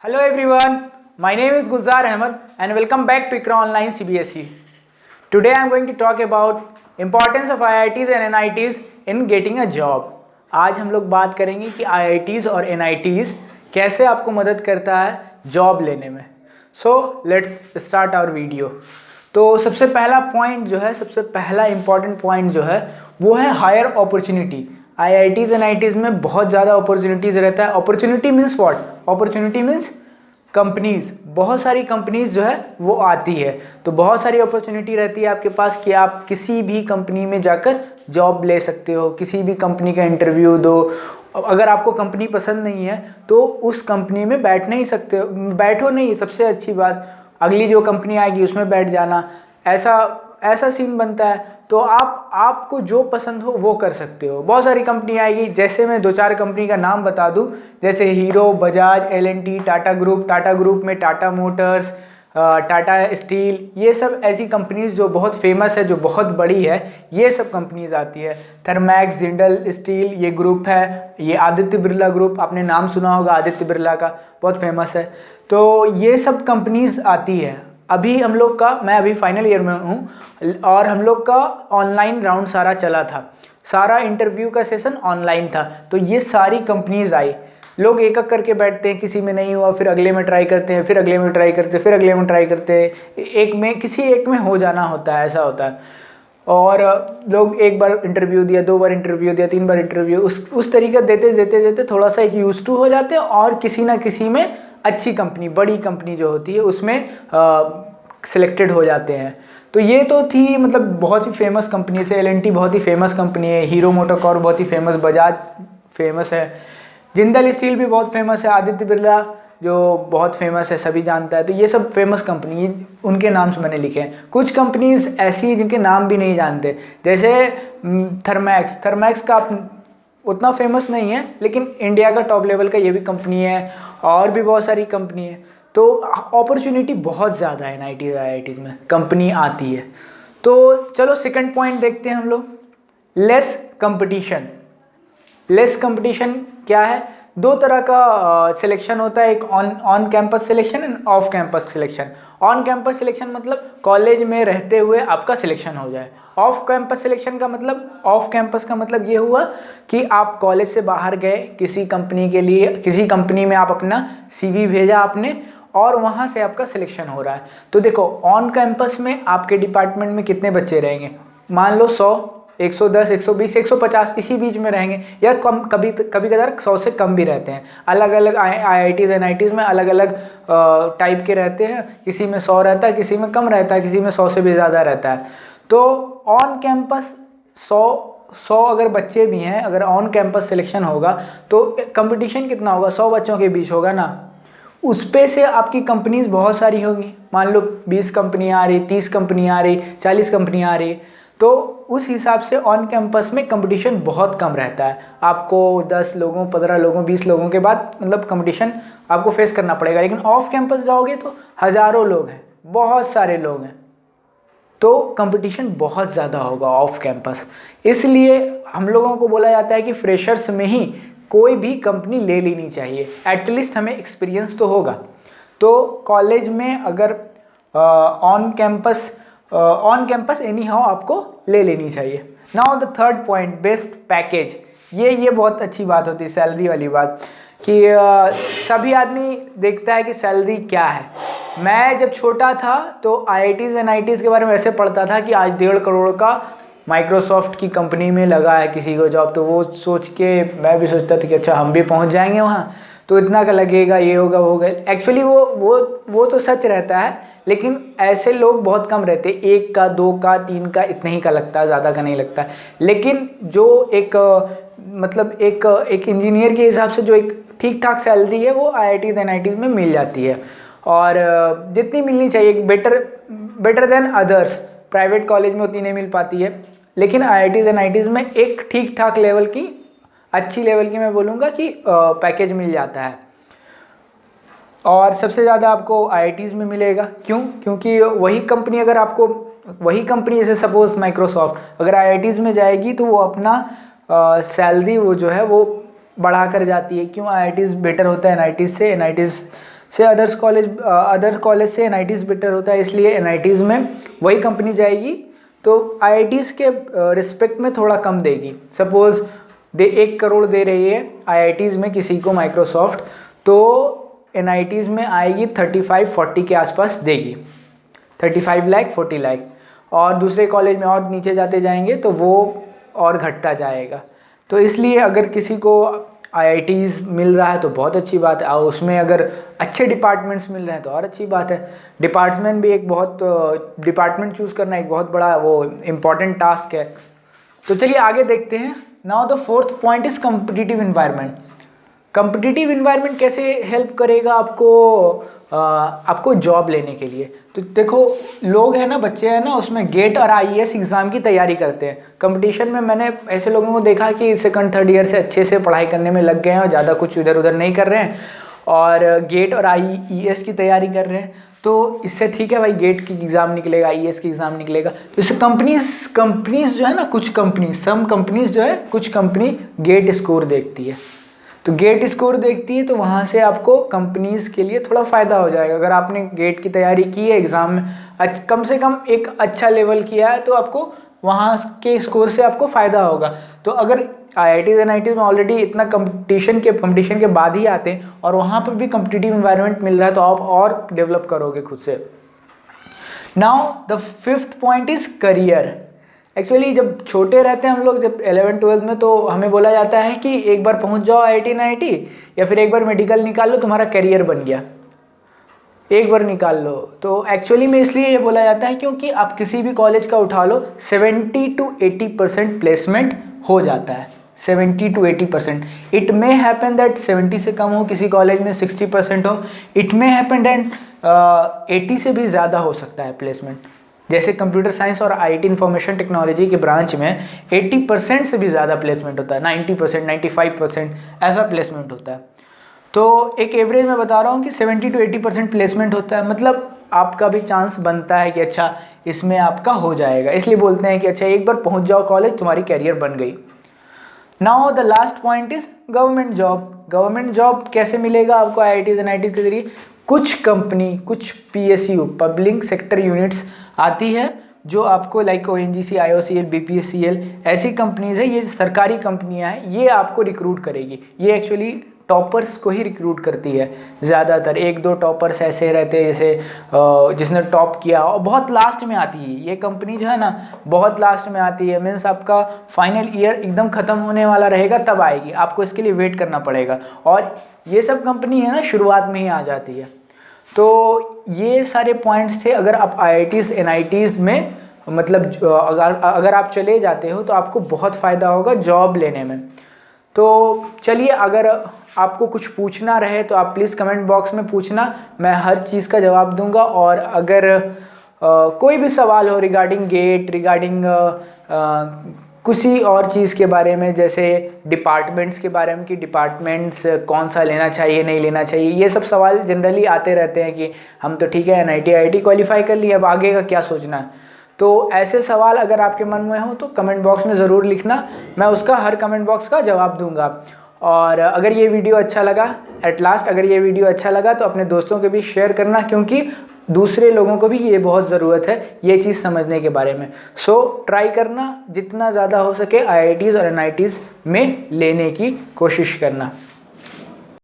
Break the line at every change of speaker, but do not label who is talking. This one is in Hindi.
Hello everyone, my name is Gulzar Ahmed and welcome back to ICRA Online CBSE. Today I am going to talk about importance of IITs and NITs in getting a job. आज हम लोग बात करेंगे कि IITs और NITs कैसे आपको मदद करता है जॉब लेने में. So let's start our video. तो सबसे पहला पॉइंट जो है, सबसे पहला इंपॉर्टेंट पॉइंट जो है वो है higher opportunity. IITs and IITs में बहुत ज़्यादा अपॉर्चुनिटीज़ रहता है. Opportunity means what? Opportunity means companies. बहुत सारी कंपनीज जो है वो आती है, तो बहुत सारी अपॉर्चुनिटी रहती है आपके पास कि आप किसी भी कंपनी में जाकर जॉब ले सकते हो, किसी भी कंपनी का इंटरव्यू दो. अगर आपको कंपनी पसंद नहीं है तो उस कंपनी में बैठ नहीं सकते हो, बैठो नहीं. सबसे अच्छी बात, अगली जो कंपनी आएगी उसमें बैठ जाना, ऐसा सीन बनता है. तो आपको जो पसंद हो वो कर सकते हो. बहुत सारी कंपनी आएगी, जैसे मैं 2-4 कंपनी का नाम बता दूं, जैसे hero, Bajaj, L&T, Tata group में टाटा मोटर्स, टाटा स्टील, ये सब ऐसी कंपनीज जो बहुत फेमस है, जो बहुत बड़ी है, ये सब कंपनीज आती है. थर्मैक्स, जिंदल स्टील ये ग्रुप है. ये आदित्य बिरला ग्रुप, आपने नाम सुना होगा आदित्य बिरला का, बहुत फेमस है. तो ये सब कंपनीज आती है. अभी हम लोग का, मैं अभी फाइनल ईयर में हूँ और हम लोग का ऑनलाइन राउंड सारा चला था, सारा इंटरव्यू का सेशन ऑनलाइन था. तो ये सारी कंपनीज आई. लोग एक एक करके बैठते हैं, किसी में नहीं हुआ फिर अगले में ट्राई करते हैं, फिर अगले में ट्राई करते हैं, फिर अगले में ट्राई करते हैं. किसी एक में हो जाना होता है, ऐसा होता है. और लोग एक बार इंटरव्यू दिया, 2 बार इंटरव्यू दिया, 3 बार इंटरव्यू, उस तरीके देते थोड़ा सा एक यूज टू हो जाते हैं और किसी ना किसी में अच्छी कंपनी, बड़ी कंपनी जो होती है उसमें सिलेक्टेड हो जाते हैं. तो ये तो थी मतलब बहुत ही फेमस कंपनी से. L&T बहुत ही फेमस कंपनी है, हीरो मोटोकॉर्प बहुत ही फेमस, बजाज फेमस है, जिंदल स्टील भी बहुत फेमस है, आदित्य बिरला जो बहुत फेमस है, सभी जानता है. तो ये सब फेमस कंपनी, उनके नाम से मैंने लिखे हैं. कुछ कंपनीज ऐसी हैं जिनके नाम भी नहीं जानते, जैसे थर्मैक्स का उतना फेमस नहीं है, लेकिन इंडिया का टॉप लेवल का ये भी कंपनी है. और भी बहुत सारी कंपनी है. तो अपॉर्चुनिटी बहुत ज़्यादा है NITs IITs में, कंपनी आती है. तो चलो सेकंड पॉइंट देखते हैं हम लोग. Less competition. लेस कंपटीशन क्या है? 2 तरह का सिलेक्शन होता है, एक on campus selection end off campus selection. On campus selection मतलब कॉलेज में रहते हुए आपका सिलेक्शन हो जाए. ऑफ कैंपस सिलेक्शन का मतलब, ऑफ कैंपस का मतलब ये हुआ कि आप कॉलेज से बाहर गए किसी कंपनी के लिए, किसी कंपनी में आप अपना CV भेजा आपने और वहाँ से आपका सिलेक्शन हो रहा है. तो देखो, ऑन कैंपस में आपके डिपार्टमेंट में कितने बच्चे रहेंगे? मान लो 100, 110, 120, 150 इसी बीच में रहेंगे, या कम, कभी कभार 100 से कम भी रहते हैं. अलग अलग IITs NITs में अलग अलग टाइप के रहते हैं. किसी में 100 रहता है, किसी में कम रहता है, किसी में 100 से भी ज़्यादा रहता है. तो ऑन कैंपस 100 अगर बच्चे भी हैं, अगर ऑन कैंपस सिलेक्शन होगा तो कंपटीशन कितना होगा? 100 बच्चों के बीच होगा ना. उस पे से आपकी कंपनीज बहुत सारी होगी. मान लो 20 कंपनियाँ आ रही, 30 कंपनियाँ आ रही, 40 कंपनियाँ आ रही. तो उस हिसाब से ऑन कैंपस में कंपटीशन बहुत कम रहता है. आपको 10 लोगों, 15 लोगों, 20 लोगों के बाद मतलब कंपटीशन आपको फेस करना पड़ेगा. लेकिन ऑफ कैंपस जाओगे तो हज़ारों लोग हैं, बहुत सारे लोग हैं, तो कंपटीशन बहुत ज़्यादा होगा ऑफ कैंपस. इसलिए हम लोगों को बोला जाता है कि फ्रेशर्स में ही कोई भी कंपनी ले लेनी चाहिए. एटलीस्ट हमें एक्सपीरियंस तो होगा. तो कॉलेज में अगर ऑन कैंपस एनी हाउ आपको ले लेनी चाहिए. Now the third point, best package. ये बहुत अच्छी बात होती है, सैलरी वाली बात, कि सभी आदमी देखता है कि सैलरी क्या है. मैं जब छोटा था तो IITs NITs के बारे में ऐसे पढ़ता था कि आज 1.5 करोड़ का माइक्रोसॉफ्ट की कंपनी में लगा है किसी को जॉब. तो वो सोच के मैं भी सोचता था कि अच्छा हम भी पहुंच जाएंगे वहाँ, तो इतना का लगेगा, ये होगा वो होगा. एक्चुअली वो तो सच रहता है, लेकिन ऐसे लोग बहुत कम रहते. 1 का, 2 का, 3 का, इतना ही का लगता है, ज़्यादा का नहीं लगता है. लेकिन जो एक मतलब एक इंजीनियर के हिसाब से जो एक ठीक ठाक सैलरी है वो IITs NITs में मिल जाती है. और जितनी मिलनी चाहिए, better than others. Private college में उतनी नहीं मिल पाती है, लेकिन IITs NITs में एक ठीक ठाक लेवल की, अच्छी लेवल की मैं बोलूँगा कि पैकेज मिल जाता है. और सबसे ज़्यादा आपको IITs में मिलेगा. क्यों? क्योंकि वही कंपनी, अगर आपको वही कंपनी, जैसे सपोज माइक्रोसॉफ्ट अगर IITs में जाएगी तो वो अपना सैलरी वो जो है वो बढ़ा कर जाती है. क्यों? IITs बेटर होता है NITs से से अदर कॉलेज से NITs बेटर होता है, इसलिए NITs में वही कंपनी जाएगी तो IITs के रिस्पेक्ट में थोड़ा कम देगी। सपोज़ 1 करोड़ दे रही है IITs में किसी को माइक्रोसॉफ्ट, तो NITs में आएगी 35-40 के आसपास देगी, 35 लाख 40 लाख। और दूसरे कॉलेज में और नीचे जाते जाएंगे तो वो और घटता जाएगा। तो इसलिए अगर किसी को IITs मिल रहा है तो बहुत अच्छी बात है, और उसमें अगर अच्छे डिपार्टमेंट्स मिल रहे हैं तो और अच्छी बात है। डिपार्टमेंट चूज़ करना एक बहुत बड़ा वो इम्पॉर्टेंट टास्क है। तो चलिए आगे देखते हैं। Now the 4th point is competitive environment. Competitive environment कैसे हेल्प करेगा आपको जॉब लेने के लिए? तो देखो, लोग हैं ना, बच्चे हैं ना, उसमें गेट और IAS एग्ज़ाम की तैयारी करते हैं। कंपटीशन में मैंने ऐसे लोगों को देखा कि 2nd 3rd ईयर से अच्छे से पढ़ाई करने में लग गए हैं और ज़्यादा कुछ इधर उधर नहीं कर रहे हैं और गेट और IAS की तैयारी कर रहे हैं। तो इससे ठीक है भाई, गेट की एग्ज़ाम निकलेगा, IAS की एग्ज़ाम निकलेगा। तो इससे कंपनीज जो है ना, कुछ कंपनी गेट स्कोर देखती है। तो गेट स्कोर देखती है तो वहाँ से आपको कंपनीज़ के लिए थोड़ा फ़ायदा हो जाएगा। अगर आपने गेट की तैयारी की है, एग्ज़ाम में कम से कम एक अच्छा लेवल किया है, तो आपको वहाँ के स्कोर से आपको फ़ायदा होगा। तो अगर IITs NITs में ऑलरेडी इतना कंपटीशन के बाद ही आते हैं और वहाँ पर भी कम्पिटिटिव इन्वायरमेंट मिल रहा है, तो आप और डेवलप करोगे खुद से। Now the 5th point is career. Actually जब छोटे रहते हैं हम लोग, जब 11th 12th में, तो हमें बोला जाता है कि एक बार पहुंच जाओ IIT NIT या फिर एक बार मेडिकल निकाल लो, तुम्हारा करियर बन गया, एक बार निकाल लो। तो एक्चुअली में इसलिए ये बोला जाता है क्योंकि आप किसी भी कॉलेज का उठा लो, 70 to 80% प्लेसमेंट हो जाता है। 70 to 80%। It may happen that 70 से कम हो, किसी कॉलेज में 60% हो। इट मे हैपन दैट 80 से भी ज़्यादा हो सकता है प्लेसमेंट। जैसे कंप्यूटर साइंस और IT इंफॉर्मेशन टेक्नोलॉजी के ब्रांच में 80% से भी ज़्यादा प्लेसमेंट होता है, 90%, 95% ऐसा प्लेसमेंट होता है। तो एक एवरेज मैं बता रहा हूँ कि 70 to 80% प्लेसमेंट होता है, मतलब आपका भी चांस बनता है कि अच्छा इसमें आपका हो जाएगा। इसलिए बोलते हैं कि अच्छा एक बार पहुँच जाओ कॉलेज, तुम्हारी कैरियर बन गई। Now the last point is government job. Government job कैसे मिलेगा आपको IITs NITs के जरिए? कुछ PSU पब्लिक सेक्टर यूनिट्स आती है जो आपको लाइक ONGC, IOCL, BPSCL ऐसी कंपनीज है, ये सरकारी कंपनियां हैं, ये आपको रिक्रूट करेगी। ये एक्चुअली टॉपर्स को ही रिक्रूट करती है ज़्यादातर। 1-2 टॉपर्स ऐसे रहते हैं जैसे जिसने टॉप किया, और बहुत लास्ट में आती है ये कंपनी जो है ना, बहुत लास्ट में आती है। मीन्स आपका फाइनल ईयर एकदम ख़त्म होने वाला रहेगा तब आएगी, आपको इसके लिए वेट करना पड़ेगा। और ये सब कंपनी है ना शुरुआत में ही आ जाती है। तो ये सारे पॉइंट्स थे। अगर आप IITs NITs में मतलब अगर आप चले जाते हो तो आपको बहुत फ़ायदा होगा जॉब लेने में। तो चलिए, अगर आपको कुछ पूछना रहे तो आप प्लीज़ कमेंट बॉक्स में पूछना, मैं हर चीज़ का जवाब दूंगा। और अगर कोई भी सवाल हो रिगार्डिंग गेट, रिगार्डिंग किसी और चीज़ के बारे में, जैसे डिपार्टमेंट्स के बारे में कि डिपार्टमेंट्स कौन सा लेना चाहिए नहीं लेना चाहिए, ये सब सवाल जनरली आते रहते हैं कि हम तो ठीक है NIT IIT क्वालिफाई कर लिए, अब आगे का क्या सोचना है। तो ऐसे सवाल अगर आपके मन में हो तो कमेंट बॉक्स में ज़रूर लिखना, मैं उसका हर कमेंट बॉक्स का जवाब दूंगा। और अगर ये वीडियो अच्छा लगा, अगर ये वीडियो अच्छा लगा तो अपने दोस्तों के भी शेयर करना, क्योंकि दूसरे लोगों को भी ये बहुत ज़रूरत है ये चीज़ समझने के बारे में। सो ट्राई करना जितना ज़्यादा हो सके IITs और NITs में लेने की कोशिश करना।